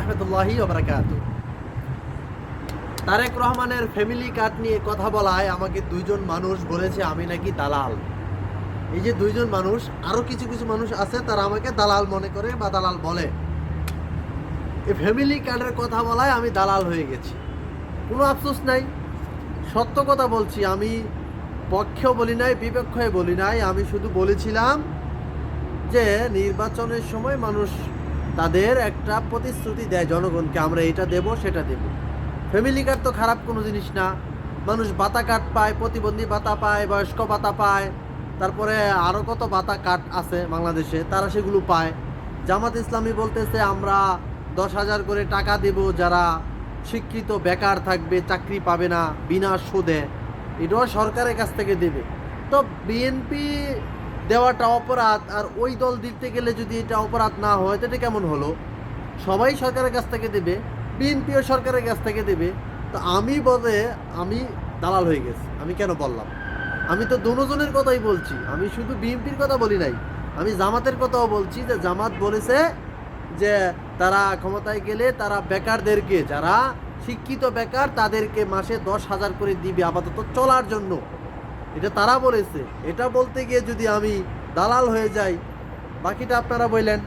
রাহমাতুল্লাহি ওয়া বারাকাতুহু। তারেক রহমানের ফ্যামিলি কার্ড নিয়ে কথা বলায় আমাকে দুইজন মানুষ বলেছে আমি নাকি দালাল। এই যে দুইজন মানুষ, আরো কিছু কিছু মানুষ আছে তারা আমাকে দালাল মনে করে বা দালাল বলে। এই ফ্যামিলি কার্ডের কথা বলায় আমি দালাল হয়ে গেছি। কোনো আফসোস নাই, সত্য কথা বলছি। আমি পক্ষেও বলি নাই, বিপক্ষে বলি নাই। আমি শুধু বলেছিলাম যে নির্বাচনের সময় মানুষ তাদের একটা প্রতিশ্রুতি দেয় জনগণকে, আমরা এটা দেব সেটা দেব। ফ্যামিলি কার্ড তো খারাপ কোনো জিনিস না। মানুষ ভাতা কার্ড পায়, প্রতিবন্ধী ভাতা পায়, বয়স্ক ভাতা পায়, তারপরে আরও কত ভাতা কার্ড আছে বাংলাদেশে, তারা সেগুলো পায়। জামাত ইসলামী বলতেছে আমরা 10,000 করে টাকা দেব যারা শিক্ষিত বেকার থাকবে, চাকরি পাবে না, বিনা সুদে। এটাও সরকারের কাছ থেকে দেবে। তো বিএনপি দেওয়াটা অপরাধ, আর ওই দল দিতে গেলে যদি এটা অপরাধ না হয় তো এটা কেমন হলো? সবাই সরকারের কাছ থেকে দেবে, বিএনপিও সরকারের কাছ থেকে দেবে। তো আমি আমি দালাল হয়ে গেছি। আমি কেন বললাম? আমি তো দুজনের কথাই বলছি, আমি শুধু বিএনপির কথা বলি নাই, আমি জামাতের কথাও বলছি। যে জামাত বলেছে যে তারা ক্ষমতায় গেলে তারা বেকারদেরকে, যারা শিক্ষিত বেকার তাদেরকে মাসে 10,000 করে দিবে আপাতত চলার জন্য। এটা তারা বলেছে। এটা বলতে গিয়ে যদি আমি দালাল হয়ে যাই, বাকিটা আপনারা বললেন।